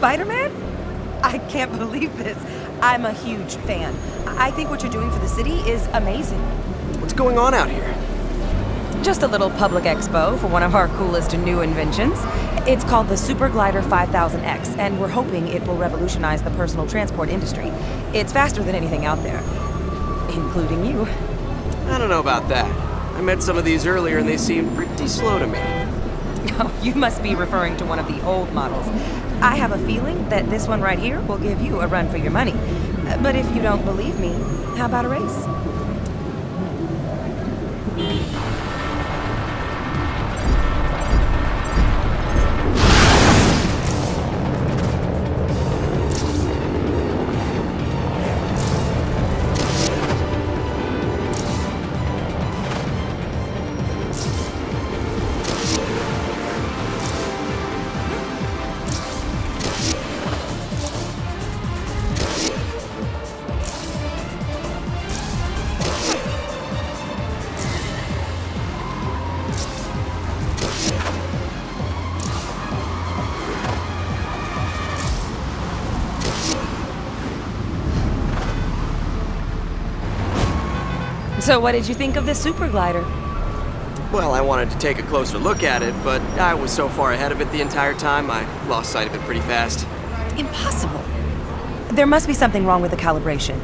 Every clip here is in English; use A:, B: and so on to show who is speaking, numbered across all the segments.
A: Spider-Man? I can't believe this. I'm a huge fan. I think what you're doing for the city is amazing.
B: What's going on out here?
A: Just a little public expo for one of our coolest new inventions. It's called the Super Glider 5000X, and we're hoping it will revolutionize the personal transport industry. It's faster than anything out there, including you.
B: I don't know about that. I met some of these earlier and they seemed pretty slow to me.
A: Oh, you must be referring to one of the old models. I have a feeling that this one right here will give you a run for your money. But if you don't believe me, how about a race? So what did you think of the Super Glider?
B: Well, I wanted to take a closer look at it, but I was so far ahead of it the entire time, I lost sight of it pretty fast.
A: Impossible. There must be something wrong with the calibration.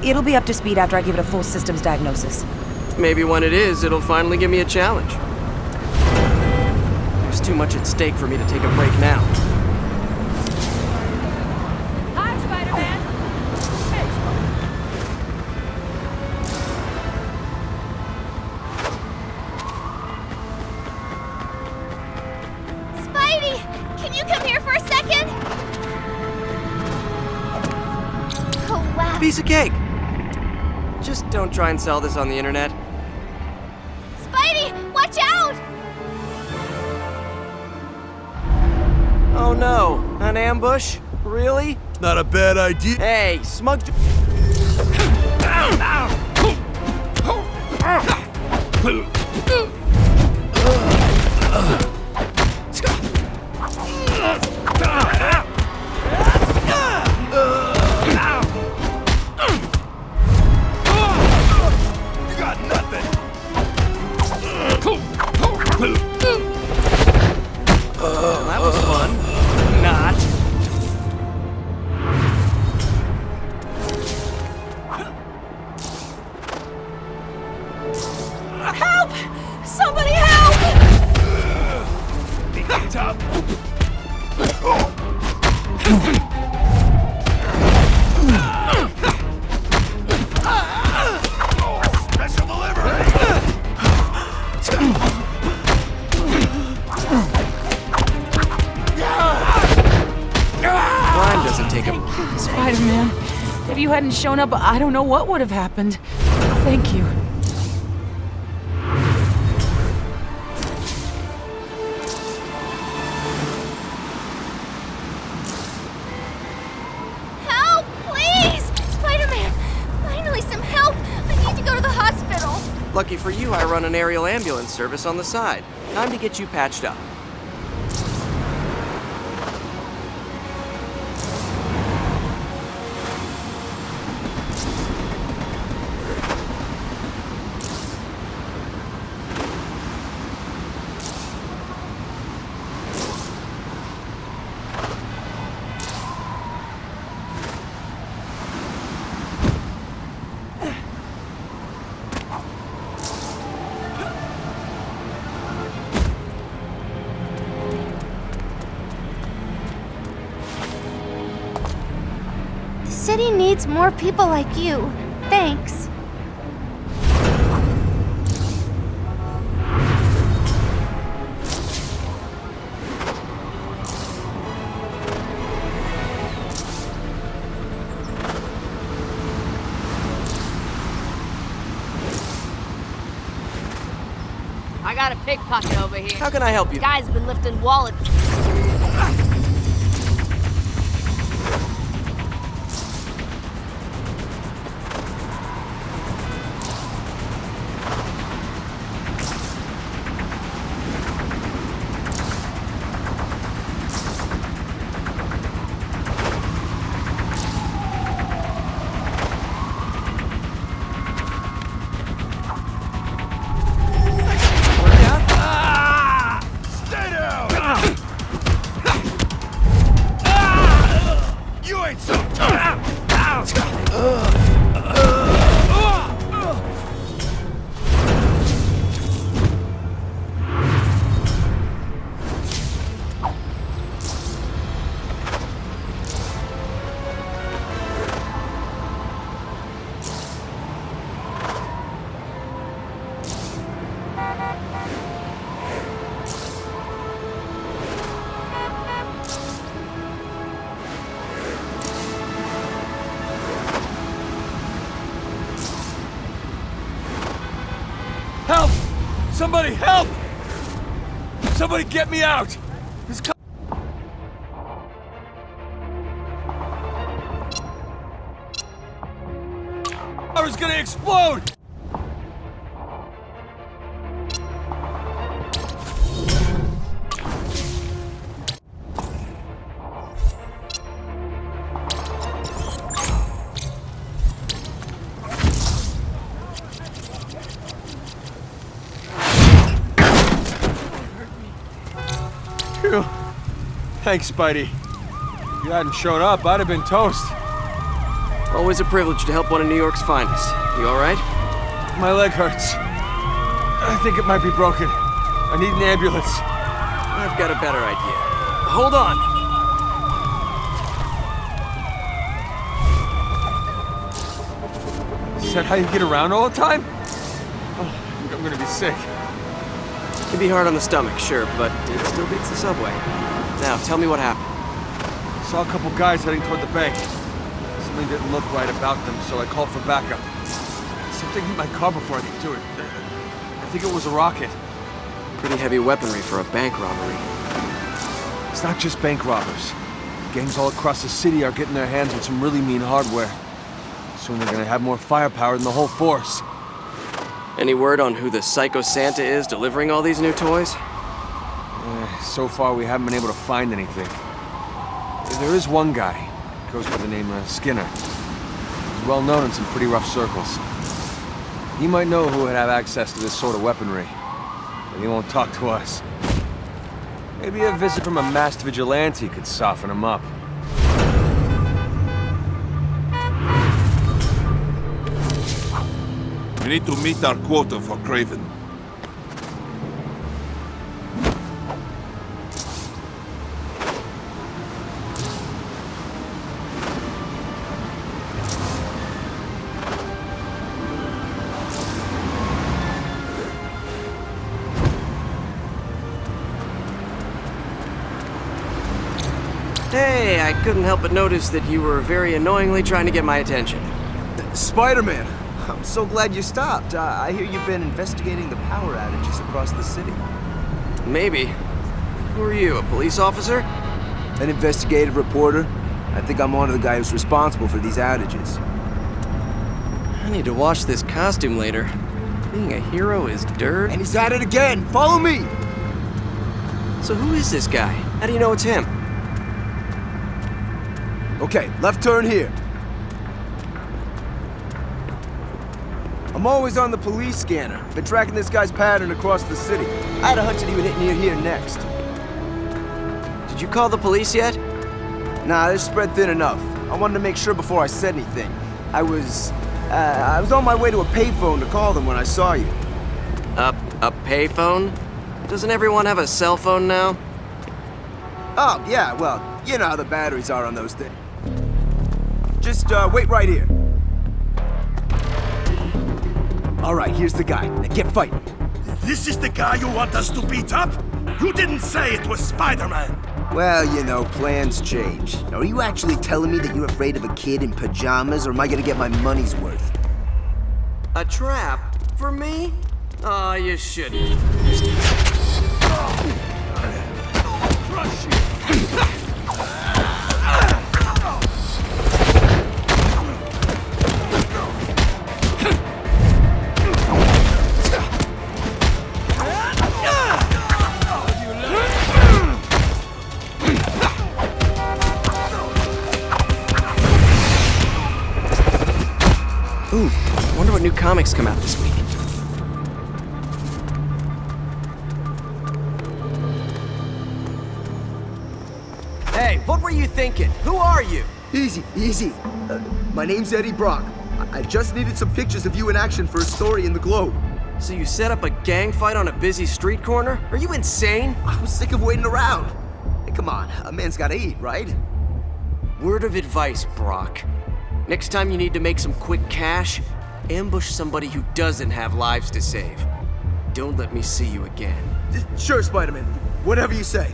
A: It'll be up to speed after I give it a full systems diagnosis.
B: Maybe when it is, it'll finally give me a challenge. There's too much at stake for me to take a break now.
C: Hi, Spider-Man! Hey,
D: Spidey! Can you come here for a second? Oh, wow.
B: Piece of cake! Just don't try and sell this on the internet.
D: Spidey, watch out!
B: Oh no, an ambush? Really?
E: Not a bad idea.
B: Hey, smug... That was fun. Not.
A: Help! Somebody help!
E: Top. Special delivery.
B: Crime doesn't take a...
C: Spider-Man, if you hadn't shown up, I don't know what would have happened. Thank you.
D: Help, please! Spider-Man, finally some help! I need to go to the hospital.
B: Lucky for you, I run an aerial ambulance service on the side. Time to get you patched up.
D: The city needs more people like you. Thanks.
F: I got a pickpocket over here.
B: How can I help you?
F: Guy's been lifting wallets.
E: ain't so tough!
G: Help! Somebody help! Somebody get me out! This car is gonna explode! Phew. Thanks, Spidey. If you hadn't shown up, I'd have been toast.
B: Always a privilege to help one of New York's finest. You alright?
G: My leg hurts. I think it might be broken. I need an ambulance.
B: I've got a better idea. Hold on!
G: Is that how you get around all the time? Oh, I think I'm gonna be sick.
B: It can be hard on the stomach, sure, but it still beats the subway. Now, tell me what happened.
G: Saw a couple guys heading toward the bank. Something didn't look right about them, so I called for backup. Something hit my car before I could do it. I think it was a rocket.
B: Pretty heavy weaponry for a bank robbery.
G: It's not just bank robbers. Gangs all across the city are getting their hands on some really mean hardware. Soon they're gonna have more firepower than the whole force.
B: Any word on who the Psycho Santa is delivering all these new toys?
G: So far, we haven't been able to find anything. There is one guy. He goes by the name Skinner. He's well known in some pretty rough circles. He might know who would have access to this sort of weaponry, but he won't talk to us. Maybe a visit from a masked vigilante could soften him up.
E: We need to meet our quota for Craven.
B: Hey, I couldn't help but notice that you were very annoyingly trying to get my attention.
H: Spider-Man, I'm so glad you stopped. I hear you've been investigating the power outages across the city.
B: Maybe. Who are you, a police officer?
H: An investigative reporter. I think I'm one of the guys who's responsible for these outages.
B: I need to wash this costume later. Being a hero is dirt.
H: And he's at it again! Follow me!
B: So who is this guy? How do you know it's him?
H: Okay, left turn here. I'm always on the police scanner. Been tracking this guy's pattern across the city. I had a hunch that he would hit near here next.
B: Did you call the police yet?
H: Nah, they're spread thin enough. I wanted to make sure before I said anything. I was on my way to a payphone to call them when I saw you.
B: A payphone? Doesn't everyone have a cell phone now?
H: Oh, yeah, well, you know how the batteries are on those things. Just, wait right here. All right, here's the guy. Now get fighting.
E: This is the guy you want us to beat up? You didn't say it was Spider-Man.
H: Well, you know, plans change. Now, are you actually telling me that you're afraid of a kid in pajamas, or am I gonna get my money's worth?
B: A trap? For me? Oh, you shouldn't.
E: Crush you.
B: Ooh, wonder what new comics come out this week. Hey, what were you thinking? Who are you?
H: Easy, easy. My name's Eddie Brock. I just needed some pictures of you in action for a story in the Globe.
B: So you set up a gang fight on a busy street corner? Are you insane?
H: I was sick of waiting around. Hey, come on, a man's gotta eat, right?
B: Word of advice, Brock. Next time you need to make some quick cash, ambush somebody who doesn't have lives to save. Don't let me see you again.
H: Sure, Spider-Man. Whatever you say.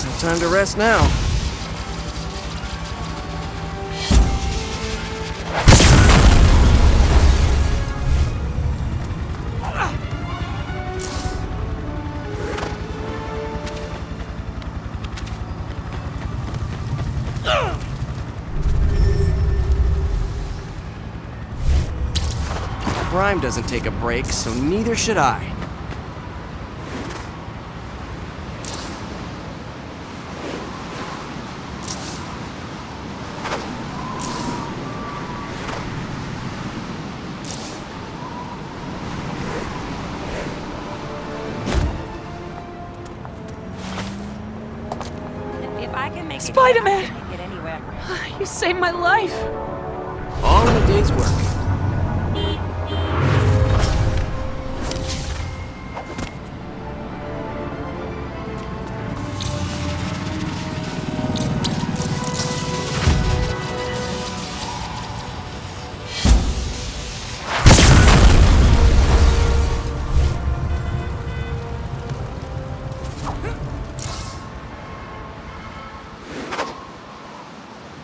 B: No time to rest now. Crime doesn't take a break, so neither should I.
A: If I can make
C: Spider-Man!
A: it, I can make it anywhere.
C: You saved my life.
B: All in a day's work.